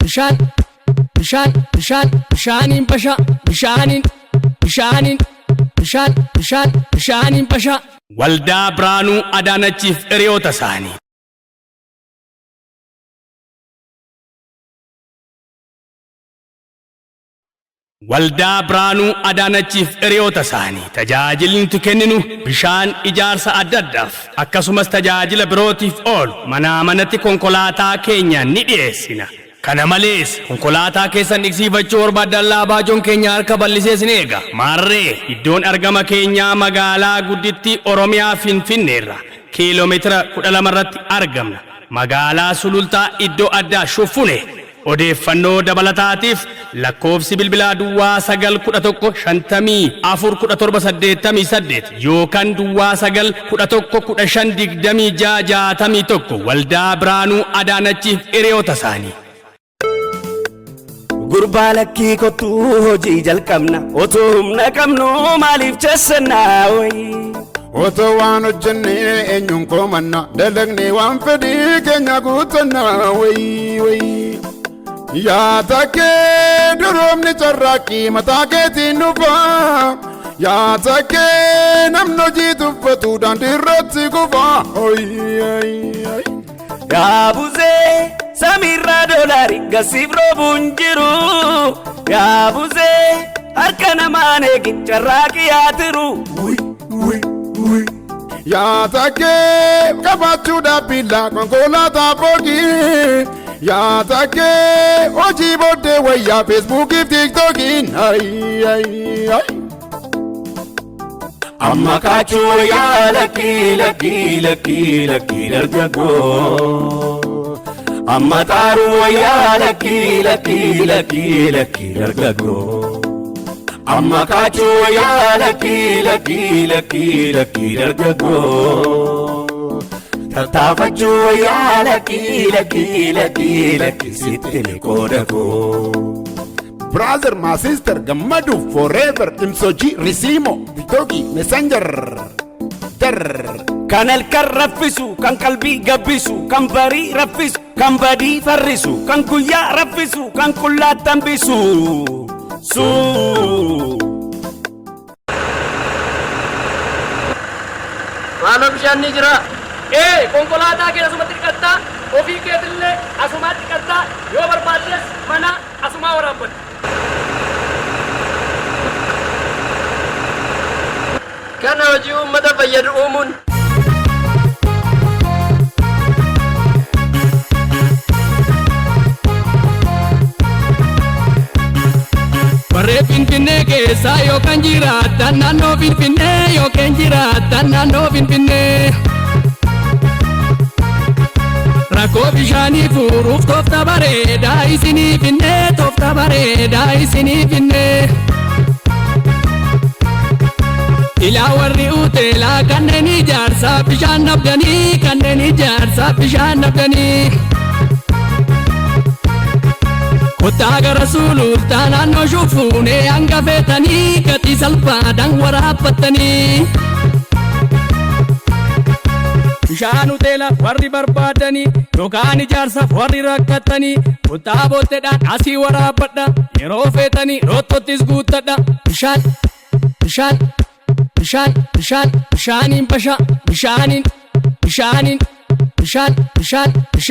bishaan bishaan bishaan bishaaniin basha bishaaniin bishaaniin bishaan bishaan bishaaniin basha waldaa Biraanuu Adaanachiif hiriyoota isaanii waldaa Biraanuu Adaanachiif hiriyoota isaanii tajaajilni nuti kenninu bishaan ijaarsa adda addaaf akkasumas tajaajila birootiif oolu manaa manatti konkolaataa keenya ni dhiyeessina. Kana malees konkolaataa keessan dhiqsiifachuu barbaadan Baajoon keenya harka bal'isee isin eega. Maarree iddoon argama keenyaa magaalaa guddittii Oromiyaa Finfinneerra kiiloomeetira 12 irratti argamna. Magaalaa Sulultaa iddoo addaa Shufune. Odeeffannoo dabalataatiif lakkoofsi bilbilaa Duwwaa 911541788 yookaan Duwwaa 911152661 waldaa Biraanuu Adaanachiif hiriyoota isaanii. Gurbaa lakkii kottu hojii jalqabna otoo humna qabnu maaliif cessannaa wayi. Otoo waan hojjennee eenyuun koomanna dalagnee waan fedhii keenya guuttannaa wayi. Yaada kee duroomni carraaqqii mataa keetiin dhufaa. Yaada kee namni hojii tuffatu daandii irratti kufaa. Yaa buzee samiirraa doolaari gasiif roobuun jiru. Yaa buzee harka namaan eegi carraaqqii yaatiru. Yaada kee qabaachuudhaaf billaa konkolaataa foogii. Yaada kee hojii booddee wayyaa Feesbuukiif Tiiktokiin. Amma kaachuu yaa lakkii dargaggoo. Amma taaruu yaa lakkii dargaggoo. Amma kaachuu yaa lakkii dargaggoo. Tattaafachuu yaa lakkii sitti ni qoodakoo. Brother, my sister, Gammadu forever. Imsoji, Risimo, Tiktoki, Messenger. Kan halkan raffisu, kan qalbii gabbisu, kan barii raffisu, kan badii farrisu, kan guyyaa raffisu, kan qullaa tambisu. Maano bishaan ni jira. Konkolaataa keenya asumatti dhiqattaa, ofii keetillee asumatti dhiqattaa, yoo barbaaddes mana asumaa waraabbata. Kana hojii uummata fayyadu uumuun. Warree Finfinnee keessa yookaan jiraatan naannoo Finfinnee yookaan jiraatan naannoo Finfinnee. Rakkoo bishaanii furuuf toofta bareedaa isinii finnee toofta bareedaa isinii finnee. Ilaa warri uteelaa kanneen ijaarsaa bishaan nabdanii kanneen ijaarsaa bishaan nabdanii. Kottaa gara Sulultaa naannoo Shufunee hanga feetanii gatii salphaadhaan waraabbattanii. Bishaan uteela warri barbaadanii yookaan ijaarsaaf warri rakkatanii kottaa bootteedhaan asii waraabbadha yeroo feetanii rottottis guuttadha. Bishaan bishaan bishaan bishaan bishaaniin basha bishaaniin bishaaniin bishaan bishaan bishaan.